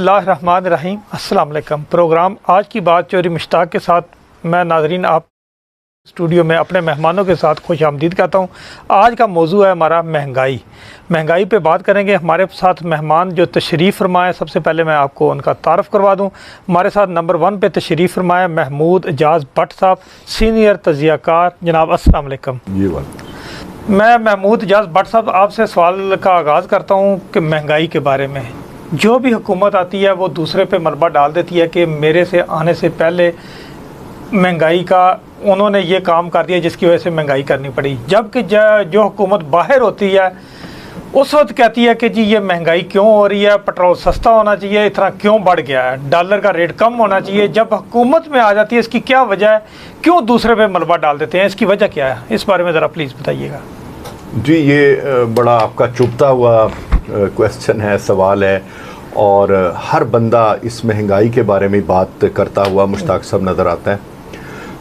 बिस्मिल्लाहिर्रहमानिर्रहीम। अस्सलाम वालेकुम। प्रोग्राम आज की बात चोरी मुश्ताक के साथ मैं नाज़रीन आप स्टूडियो में अपने मेहमानों के साथ खुश आमदीद कहता हूँ। आज का मौजू है हमारा महंगाई पे बात करेंगे। हमारे साथ मेहमान जो तशरीफ़ फरमाए, सबसे पहले मैं आपको उनका तारफ़ करवा दूँ। हमारे साथ नंबर 1 पे तशरीफ़ फरमाए महमूद एजाज़ भट्ट साहब, सीनियर तजियाकार। जनाब अस्सलाम वालेकुम। जी बात। मैं महमूद एजाज़ भट्ट साहब आपसे सवाल का आगाज़ करता हूँ कि महंगाई के बारे में जो भी हुकूमत आती है वो दूसरे पे मलबा डाल देती है कि मेरे से आने से पहले महंगाई का उन्होंने ये काम कर दिया जिसकी वजह से महंगाई करनी पड़ी। जबकि जो हुकूमत बाहर होती है उस वक्त कहती है कि जी ये महंगाई क्यों हो रही है, पेट्रोल सस्ता होना चाहिए, इतना क्यों बढ़ गया है, डॉलर का रेट कम होना चाहिए। जब हुकूमत में आ जाती है इसकी क्या वजह है, क्यों दूसरे पे मलबा डाल देते हैं, इसकी वजह क्या है, इस बारे में ज़रा प्लीज़ बताइएगा। जी ये बड़ा आपका चुभता हुआ क्वेश्चन है, सवाल है, और हर बंदा इस महंगाई के बारे में बात करता हुआ मुश्ताक साहब नज़र आता है।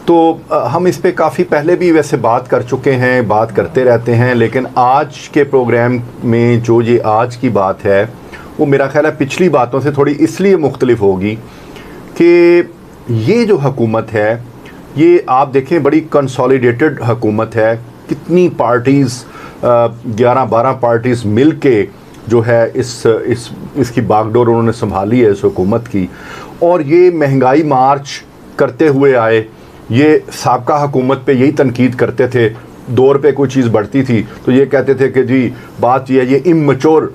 तो हम इस पे काफ़ी पहले भी वैसे बात कर चुके हैं, बात करते रहते हैं, लेकिन आज के प्रोग्राम में जो ये आज की बात है वो मेरा ख्याल है पिछली बातों से थोड़ी इसलिए मुख्तलिफ होगी कि ये जो हुकूमत है ये आप देखें बड़ी कंसोलिडेटेड हुकूमत है। कितनी पार्टीज़ 11-12 पार्टीज़ मिल के जो है इसकी बागडोर उन्होंने संभाली है इस हुकूमत की, और ये महंगाई मार्च करते हुए आए। ये साबका हुकूमत पे यही तनकीद करते थे, 2 रुपये कोई चीज़ बढ़ती थी तो ये कहते थे कि जी बात ये इमैच्योर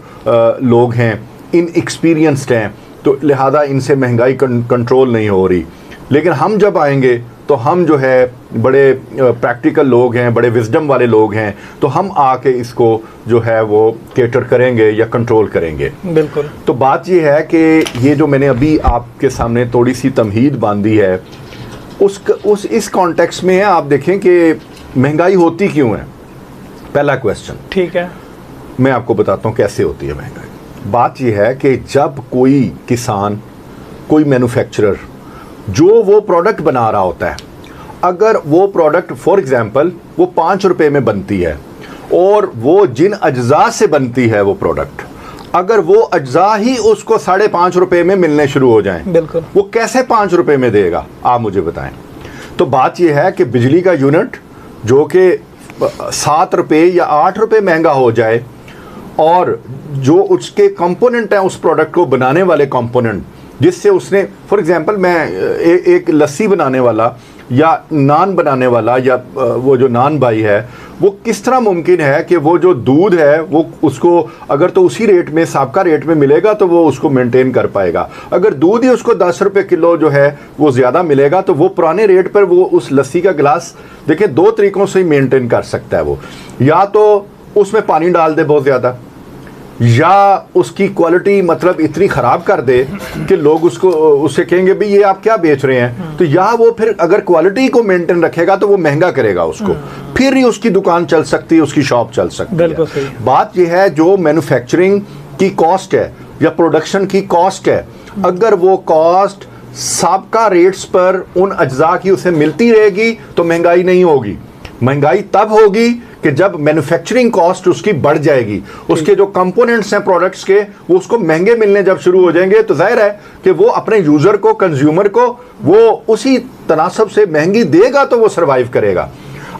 लोग हैं, इनएक्सपीरियंस्ड हैं, तो लिहाजा इनसे महंगाई कंट्रोल नहीं हो रही। लेकिन हम जब आएंगे तो हम जो है बड़े प्रैक्टिकल लोग हैं, बड़े विजडम वाले लोग हैं, तो हम आके इसको जो है वो केटर करेंगे या कंट्रोल करेंगे। बिल्कुल। तो बात ये है कि ये जो मैंने अभी आपके सामने थोड़ी सी तमहीद बांधी है इस कॉन्टेक्स्ट में है। आप देखें कि महंगाई होती क्यों है, पहला क्वेश्चन। ठीक है, मैं आपको बताता हूँ कैसे होती है महंगाई। बात यह है कि जब कोई किसान, कोई मैन्युफैक्चरर जो वो प्रोडक्ट बना रहा होता है, अगर वो प्रोडक्ट फॉर एग्जांपल वो 5 रुपए में बनती है और वो जिन अज्जा से बनती है वो प्रोडक्ट, अगर वो अज्जा ही उसको 5.5 रुपए में मिलने शुरू हो जाएं, बिल्कुल, वो कैसे 5 रुपए में देगा, आप मुझे बताएं। तो बात यह है कि बिजली का यूनिट जो कि 7 रुपए या 8 रुपए महंगा हो जाए, और जो उसके कंपोनेंट हैं उस प्रोडक्ट को बनाने वाले कंपोनेंट, जिससे उसने फॉर एग्जांपल मैं एक लस्सी बनाने वाला या नान बनाने वाला या वो जो नान भाई है, वो किस तरह मुमकिन है कि वो जो दूध है वो उसको अगर तो उसी रेट में साबका रेट में मिलेगा तो वो उसको मेंटेन कर पाएगा। अगर दूध ही उसको 10 रुपये किलो जो है वो ज़्यादा मिलेगा तो वो पुराने रेट पर वो उस लस्सी का गिलास देखिए 2 तरीक़ों से ही मेंटेन कर सकता है। वो या तो उसमें पानी डाल दे बहुत ज़्यादा, या उसकी क्वालिटी मतलब इतनी ख़राब कर दे कि लोग उससे कहेंगे भाई ये आप क्या बेच रहे हैं, तो या वो फिर अगर क्वालिटी को मेंटेन रखेगा तो वो महंगा करेगा उसको, फिर ही उसकी दुकान चल सकती है, उसकी शॉप चल सकती है। बात यह है जो मैन्युफैक्चरिंग की कॉस्ट है या प्रोडक्शन की कॉस्ट है, अगर वो कॉस्ट साबका रेट्स पर उन अज्जा की उसे मिलती रहेगी तो महंगाई नहीं होगी। महंगाई तब होगी कि जब मैन्युफैक्चरिंग कॉस्ट उसकी बढ़ जाएगी, उसके जो कंपोनेंट्स हैं प्रोडक्ट्स के वो उसको महंगे मिलने जब शुरू हो जाएंगे तो जाहिर है कि वो अपने यूजर को, कंज्यूमर को वो उसी तनासब से महंगी देगा तो वो सर्वाइव करेगा।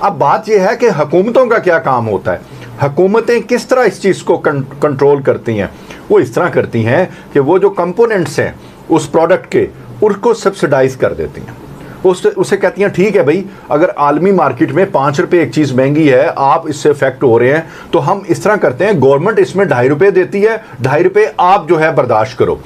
अब बात यह है कि हुकूमतों का क्या काम होता है, हुकूमतें किस तरह इस चीज़ को कंट्रोल करती हैं। वो इस तरह करती हैं कि वो जो कंपोनेंट्स हैं उस प्रोडक्ट के उसको सब्सिडाइज कर देती हैं। उसे कहती हैं ठीक है भाई, अगर आलमी मार्केट में 5 रुपए एक चीज़ महंगी है, आप इससे इफेक्ट हो रहे हैं, तो हम इस तरह करते हैं, गवर्नमेंट इसमें 2.5 रुपए देती है, 2.5 रुपए आप जो है बर्दाश्त करो।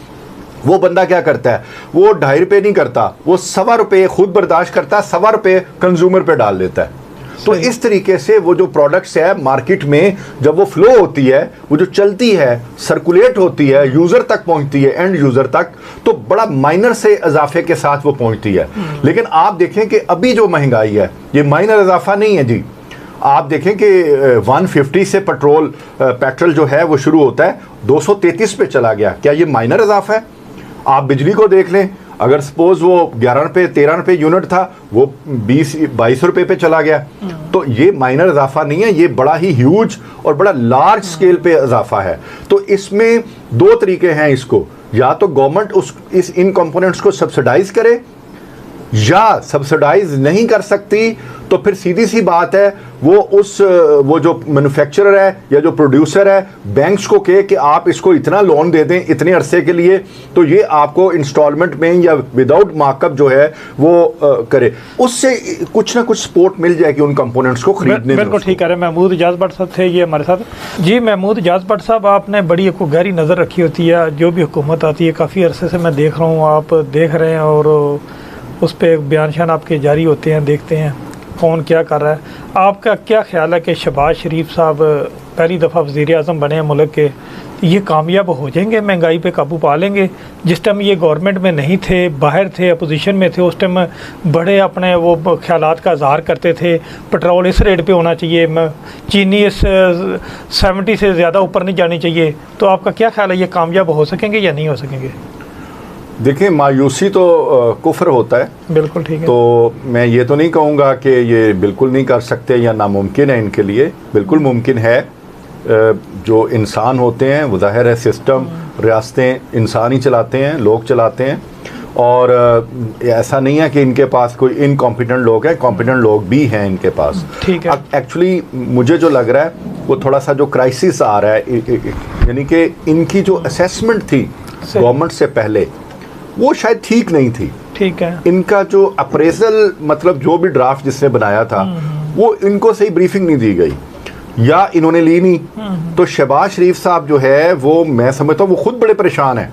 वो बंदा क्या करता है, वो 2.5 रुपए नहीं करता, वो 1.25 रुपए खुद बर्दाश्त करता है, 1.25 रुपए कंज्यूमर पे डाल देता है। तो इस तरीके से वो जो प्रोडक्ट्स है मार्केट में जब वो फ्लो होती है, वो जो चलती है, सर्कुलेट होती है, यूज़र तक पहुंचती है, एंड यूज़र तक, तो बड़ा माइनर से इजाफे के साथ वो पहुंचती है। लेकिन आप देखें कि अभी जो महंगाई है ये माइनर इजाफा नहीं है जी। आप देखें कि 150 से पेट्रोल जो है वो शुरू होता है, 233 पे चला गया। क्या ये माइनर इजाफा है? आप बिजली को देख लें, अगर सपोज वो 11 रुपये 13 रुपये यूनिट था, वो 20-22 रुपये पे चला गया, तो ये माइनर इजाफा नहीं है, ये बड़ा ही ह्यूज और बड़ा लार्ज स्केल पे इजाफा है। तो इसमें 2 तरीके हैं इसको या तो गवर्नमेंट इन कंपोनेंट्स को सब्सिडाइज करे, या सब्सिडाइज नहीं कर सकती तो फिर सीधी सी बात है वो जो मैन्युफैक्चरर है या जो प्रोड्यूसर है बैंक्स को कहे कि आप इसको इतना लोन दे दें इतने अरसे के लिए, तो ये आपको इंस्टॉलमेंट में या विदाउट मार्कअप जो है वो करे, उससे कुछ ना कुछ सपोर्ट मिल जाएगी उन कंपोनेंट्स को खरीदने में। बिल्कुल ठीक कह रहे हैं। महमूद इजाज़ भट्ट साहब थे ये हमारे साथ। जी महमूद इजाज़ भट्ट साहब, आपने बड़ी एक गहरी नज़र रखी होती है, जो भी हुकूमत आती है काफ़ी अरसे से मैं देख रहा हूँ, आप देख रहे हैं और उस पर बयान शान आपके जारी होते हैं, देखते हैं कौन क्या कर रहा है। आपका क्या ख्याल है कि शहबाज शरीफ साहब पहली दफ़ा वज़ीर आज़म बने हैं मुल्क के, ये कामयाब हो जाएंगे, महंगाई पे काबू पा लेंगे? जिस टाइम ये गवर्नमेंट में नहीं थे, बाहर थे, अपोजिशन में थे, उस टाइम बड़े अपने वो ख्यालात का इजहार करते थे, पेट्रोल इस रेट पे होना चाहिए, चीनी इस 70 से ज़्यादा ऊपर नहीं जानी चाहिए। तो आपका क्या ख्याल है, ये कामयाब हो सकेंगे या नहीं हो सकेंगे? देखिए, मायूसी तो कुफ्र होता है। बिल्कुल ठीक है। तो मैं ये तो नहीं कहूँगा कि ये बिल्कुल नहीं कर सकते या नामुमकिन है इनके लिए, बिल्कुल मुमकिन है। जो इंसान होते हैं वो ज़ाहिर है सिस्टम रियासतें इंसान ही चलाते हैं, लोग चलाते हैं, और ऐसा नहीं है कि इनके पास कोई इनकॉम्पिटेंट लोग हैं, कॉम्पिटेंट लोग भी हैं इनके पास। ठीक है। एक्चुअली मुझे जो लग रहा है वो थोड़ा सा जो क्राइसिस आ रहा है, यानी कि इनकी जो असेसमेंट थी गवर्नमेंट से पहले वो शायद ठीक नहीं थी। ठीक है। इनका जो अप्रेजल मतलब जो भी ड्राफ्ट जिसने बनाया था वो इनको सही ब्रीफिंग नहीं दी गई या इन्होंने ली नहीं। तो शहबाज शरीफ साहब जो है वो मैं समझता हूँ वो खुद बड़े परेशान हैं।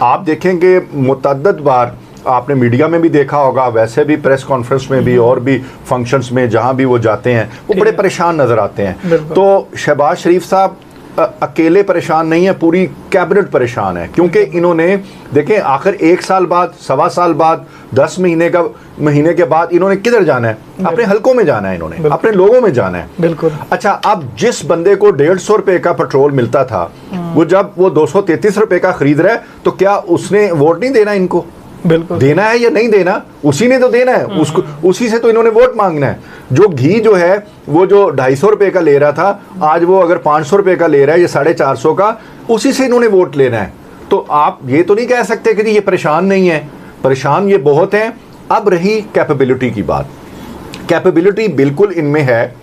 आप देखेंगे मुतअद्दिद बार आपने मीडिया में भी देखा होगा, वैसे भी प्रेस कॉन्फ्रेंस में भी और भी फंक्शंस में जहाँ भी वो जाते हैं वो बड़े परेशान नज़र आते हैं। तो शहबाज शरीफ साहब अकेले परेशान नहीं है, पूरी कैबिनेट परेशान है, क्योंकि इन्होंने देखें आखिर 1 साल बाद, 1.25 साल बाद, 10 महीने के बाद इन्होंने किधर जाना है? अपने हलकों में जाना है, इन्होंने अपने लोगों में जाना है। बिल्कुल। अच्छा, अब जिस बंदे को 150 रुपए का पेट्रोल मिलता था वो जब वो 233 रुपए का खरीद रहा है, तो क्या उसने वोट नहीं देना इनको? बिल्कुल देना है या नहीं देना, उसी ने तो देना है, उसको उसी से तो इन्होंने वोट मांगना है। जो घी जो है वो जो 250 रुपए का ले रहा था, आज वो अगर 500 रुपए का ले रहा है, ये 450 का, उसी से इन्होंने वोट लेना है। तो आप ये तो नहीं कह सकते कि ये परेशान नहीं है, परेशान ये बहुत हैं। अब रही कैपेबिलिटी की बात, कैपेबिलिटी बिल्कुल इनमें है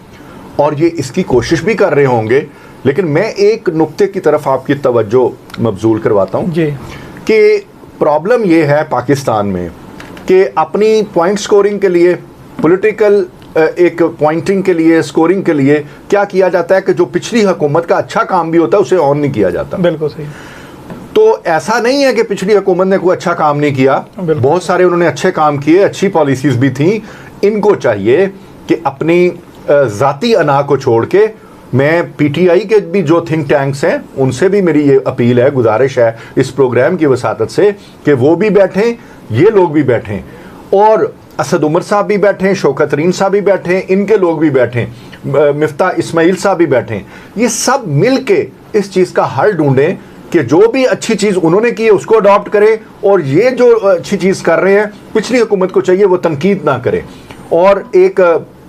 और ये इसकी कोशिश भी कर रहे होंगे, लेकिन मैं एक नुक्ते की तरफ आपकी तवज्जो मबजूल करवाता हूँ कि प्रॉब्लम ये है पाकिस्तान में कि अपनी पॉइंट स्कोरिंग के लिए, पॉलिटिकल एक पॉइंटिंग के लिए, स्कोरिंग के लिए क्या किया जाता है कि जो पिछली हुकूमत का अच्छा काम भी होता है उसे ऑन नहीं किया जाता। बिल्कुल सही। तो ऐसा नहीं है कि पिछली हुकूमत ने कोई अच्छा काम नहीं किया, बहुत सारे उन्होंने अच्छे काम किए, अच्छी पॉलिसीज भी थी। इनको चाहिए कि अपनी ज़ाती अना को छोड़ के, मैं पीटीआई के भी जो थिंक टैंक्स हैं उनसे भी मेरी ये अपील है, गुजारिश है इस प्रोग्राम की वसातत से कि वो भी बैठें, ये लोग भी बैठें, और असद उमर साहब भी बैठें, शौकत तरीन साहब भी बैठें, इनके लोग भी बैठें, मिफ्ता इस्माइल साहब भी बैठें। ये सब मिल के इस चीज़ का हल ढूंढें कि जो भी अच्छी चीज़ उन्होंने की है उसको अडॉप्ट करें, और ये जो अच्छी चीज़ कर रहे हैं पिछली हुकूमत को चाहिए वो तनकीद ना करें, और एक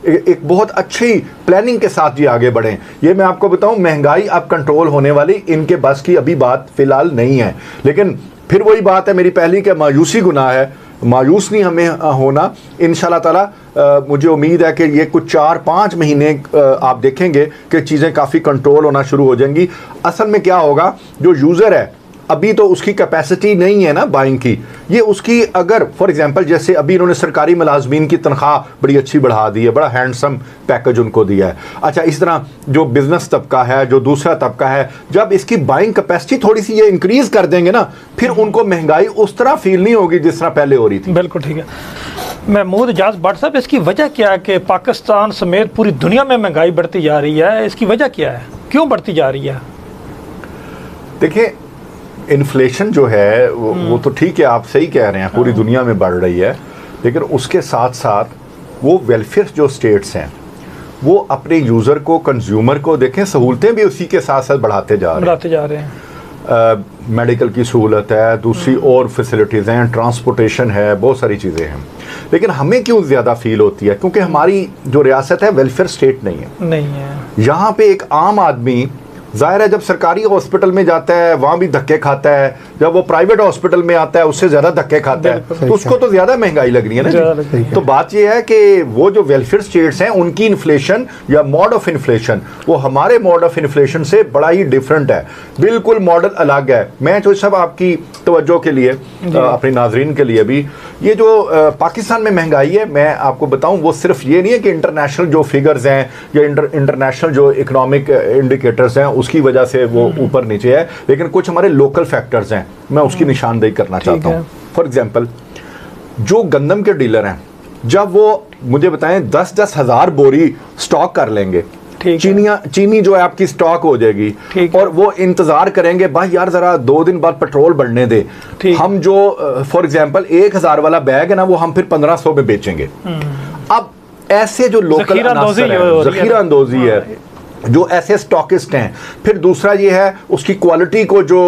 बहुत अच्छी प्लानिंग के साथ ये आगे बढ़ें। ये मैं आपको बताऊं, महंगाई अब कंट्रोल होने वाली इनके बस की अभी बात फिलहाल नहीं है, लेकिन फिर वही बात है मेरी पहली कि मायूसी गुनाह है, मायूस नहीं हमें होना। इंशाल्लाह ताला मुझे उम्मीद है कि ये कुछ 4-5 महीने आप देखेंगे कि चीज़ें काफ़ी कंट्रोल होना शुरू हो जाएंगी। असल में क्या होगा, जो यूज़र है अभी तो उसकी कैपेसिटी नहीं है ना बाइंग की, ये उसकी अगर फॉर एग्जांपल जैसे अभी इन्होंने सरकारी मुलाजमीन की तनख्वाह बड़ी अच्छी बढ़ा दी है, बड़ा हैंडसम पैकेज उनको दिया है। अच्छा, इस तरह जो बिजनेस तबका है, जो दूसरा तबका है, जब इसकी बाइंग कैपेसिटी थोड़ी सी ये इंक्रीज कर देंगे ना, फिर उनको महंगाई उस तरह फील नहीं होगी जिस तरह पहले हो रही थी। बिल्कुल ठीक है। महमूद इजाज़ भट्ट साहब, इसकी वजह क्या है कि पाकिस्तान समेत पूरी दुनिया में महंगाई बढ़ती जा रही है? इसकी वजह क्या है, क्यों बढ़ती जा रही है? देखिए, इन्फ्लेशन जो है वो तो ठीक है, आप सही कह रहे हैं, पूरी दुनिया में बढ़ रही है, लेकिन उसके साथ साथ वो वेलफेयर जो स्टेट्स हैं वो अपने यूज़र को, कंज्यूमर को देखें, सहूलतें भी उसी के साथ साथ बढ़ाते जा रहे हैं। मेडिकल की सहूलत है, दूसरी और फैसिलिटीज़ हैं, ट्रांसपोर्टेशन है, बहुत सारी चीज़ें हैं, लेकिन हमें क्यों ज़्यादा फील होती है? क्योंकि हमारी जो रियासत है वेलफेयर स्टेट नहीं है। नहीं है। यहाँ पे एक आम आदमी जाहिर है जब सरकारी हॉस्पिटल में जाता है वहाँ भी धक्के खाता है, जब वो प्राइवेट हॉस्पिटल में आता है उससे ज़्यादा धक्के खाता है, तो उसको तो ज़्यादा महंगाई लग रही है ना जी। तो बात ये है कि वो जो वेलफेयर स्टेट्स हैं उनकी इन्फ्लेशन या मोड ऑफ इन्फ्लेशन वो हमारे मोड ऑफ इन्फ्लेशन से बड़ा ही डिफरेंट है, बिल्कुल मॉडल अलग है। मैं तो सब आपकी तवज्जो के लिए, अपने नाजरीन के लिए भी, ये जो पाकिस्तान में महंगाई है, मैं आपको बताऊं वो सिर्फ ये नहीं है कि इंटरनेशनल जो फिगर्स हैं या इंटरनेशनल जो इकोनॉमिक इंडिकेटर्स हैं उसकी वजह से वो ऊपर नीचे है, लेकिन कुछ हमारे लोकल फैक्टर्स हैं, मैं उसकी निशानदेही करना चाहता हूँ। फॉर एग्जाम्पल, जो गंदम के डीलर हैं, जब वो मुझे बताएं 10-10 हज़ार बोरी स्टॉक कर लेंगे, चीनी जो है आपकी स्टॉक हो जाएगी, और वो इंतजार करेंगे भाई यार जरा 2 दिन बाद पेट्रोल बढ़ने दे, हम जो फॉर एग्जांपल 1000 वाला बैग है ना वो हम फिर 1500 में बेचेंगे। अब ऐसे जो लोकल ज़ख़ीरा अंदोज़ी है, जो ऐसे स्टॉकिस्ट हैं। फिर दूसरा ये है उसकी क्वालिटी को जो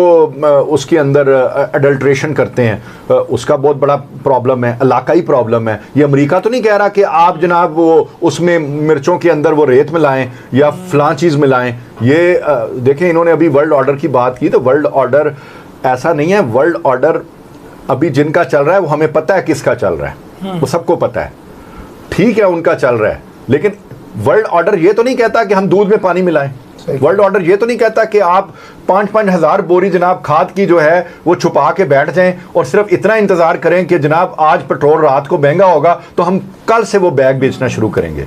उसके अंदर अडल्ट्रेशन करते हैं, उसका बहुत बड़ा प्रॉब्लम है, इलाकाई प्रॉब्लम है। ये अमेरिका तो नहीं कह रहा कि आप जनाब वो उसमें मिर्चों के अंदर वो रेत मिलाएं या फलां चीज़ मिलाएं। ये देखें, इन्होंने अभी वर्ल्ड ऑर्डर की बात की, तो वर्ल्ड ऑर्डर ऐसा नहीं है। वर्ल्ड ऑर्डर अभी जिनका चल रहा है वो हमें पता है किसका चल रहा है, वो सबको पता है, ठीक है, उनका चल रहा है। लेकिन वर्ल्ड ऑर्डर ये तो नहीं कहता कि हम दूध में पानी मिलाएं। वर्ल्ड ऑर्डर ये तो नहीं कहता कि आप 5-5 हज़ार बोरी जनाब खाद की जो है वो छुपा के बैठ जाएं और सिर्फ इतना इंतजार करें कि जनाब आज पेट्रोल रात को महंगा होगा तो हम कल से वो बैग बेचना शुरू करेंगे।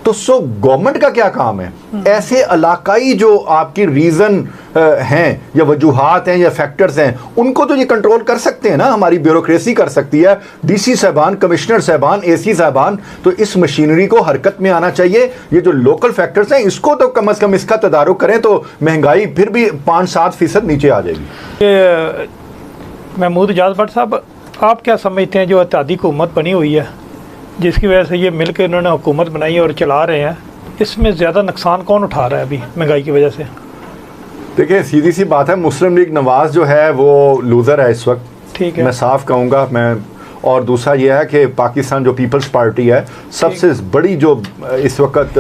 तो गवर्नमेंट का क्या काम है? ऐसे इलाकाई जो आपकी रीज़न हैं या वजूहात हैं या फैक्टर्स हैं, उनको तो ये कंट्रोल कर सकते हैं ना, हमारी ब्यूरोक्रेसी कर सकती है, डीसी साहबान, कमिश्नर साहबान, एसी साहबान। तो इस मशीनरी को हरकत में आना चाहिए। ये जो लोकल फैक्टर्स हैं इसको तो कम से कम इसका तदारुक करें तो महंगाई फिर भी 5-7% नीचे आ जाएगी। महमूद इजाज़ भट्ट साहब, आप क्या समझते हैं जो इत्तेहादी हुकूमत बनी हुई है, जिसकी वजह से ये मिल के इन्होंने हुकूमत बनाई और चला रहे हैं, इसमें ज़्यादा नुकसान कौन उठा रहा है अभी महंगाई की वजह से? देखिए, सीधी सी बात है, मुस्लिम लीग नवाज़ जो है वो लूज़र है इस वक्त, ठीक है, मैं साफ कहूँगा मैं। और दूसरा ये है कि पाकिस्तान जो पीपल्स पार्टी है सबसे बड़ी जो इस वक्त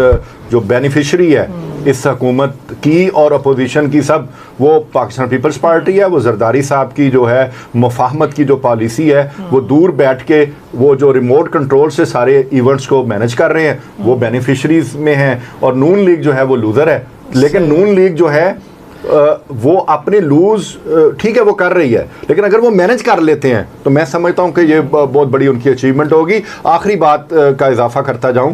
जो बेनिफिशरी है इस हुकूमत की और अपोजिशन की, सब वो पाकिस्तान पीपल्स पार्टी है। वो जरदारी साहब की जो है मुफाहमत की जो पॉलिसी है, वो दूर बैठ के वो जो रिमोट कंट्रोल से सारे इवेंट्स को मैनेज कर रहे हैं, वो बेनिफिशरीज में हैं। और नून लीग जो है वो लूज़र है। लेकिन नून लीग जो है वो अपने लूज ठीक है वो कर रही है, लेकिन अगर वो मैनेज कर लेते हैं तो मैं समझता हूं कि ये बहुत बड़ी उनकी अचीवमेंट होगी। आखिरी बात का इजाफा करता जाऊं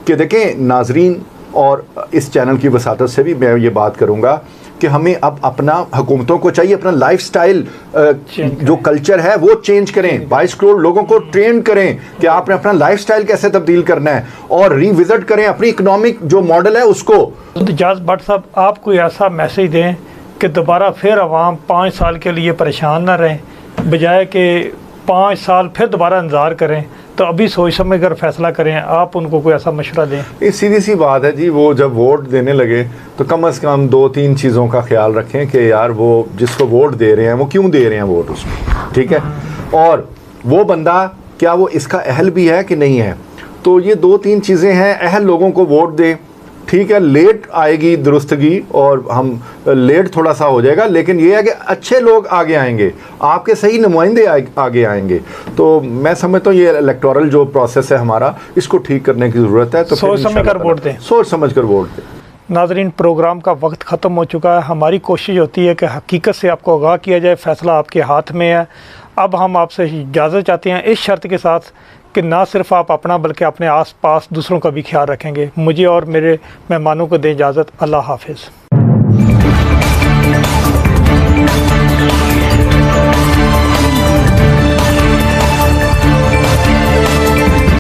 कि देखें नाजरीन, और इस चैनल की वसातत से भी मैं ये बात करूंगा कि हमें अब अपना हुकूमतों को चाहिए अपना लाइफस्टाइल जो कल्चर है वो चेंज करें। 22 करोड़ लोगों को ट्रेन करें कि आपने अपना लाइफस्टाइल कैसे तब्दील करना है, और रिविजिट करें अपनी इकोनॉमिक जो मॉडल है उसको। इजाज़ भट्ट साहब, आप कोई ऐसा मैसेज दें कि दोबारा फिर अवाम 5 साल के लिए परेशान ना रहें, बजाय कि 5 साल फिर दोबारा इंतज़ार करें, तो अभी सोच समझ कर फैसला करें। आप उनको कोई ऐसा मशवरा दें। ये सीधी सी बात है जी, वो जब वोट देने लगे तो कम से कम 2-3 चीज़ों का ख्याल रखें कि यार वो जिसको वोट दे रहे हैं वो क्यों दे रहे हैं वोट उसमें, ठीक है, और वो बंदा क्या वो इसका अहल भी है कि नहीं है। तो ये 2-3 चीज़ें हैं। अहल लोगों को वोट दें, ठीक है, लेट आएगी दुरुस्तगी और हम लेट थोड़ा सा हो जाएगा, लेकिन ये है कि अच्छे लोग आगे आएंगे, आपके सही नुमाइंदे आगे आएंगे। तो मैं समझता हूँ ये इलेक्टोरल जो प्रोसेस है हमारा, इसको ठीक करने की ज़रूरत है। तो सोच समझ कर वोट दें, सोच समझ कर वोट दें। नाज़रीन, प्रोग्राम का वक्त ख़त्म हो चुका है। हमारी कोशिश होती है कि हकीकत से आपको आगाह किया जाए, फ़ैसला आपके हाथ में है। अब हम आपसे इजाज़त चाहते हैं इस शर्त के साथ कि ना सिर्फ आप अपना बल्कि अपने आस पास दूसरों का भी ख्याल रखेंगे। मुझे और मेरे मेहमानों को दें इजाज़त। अल्लाह हाफिज़।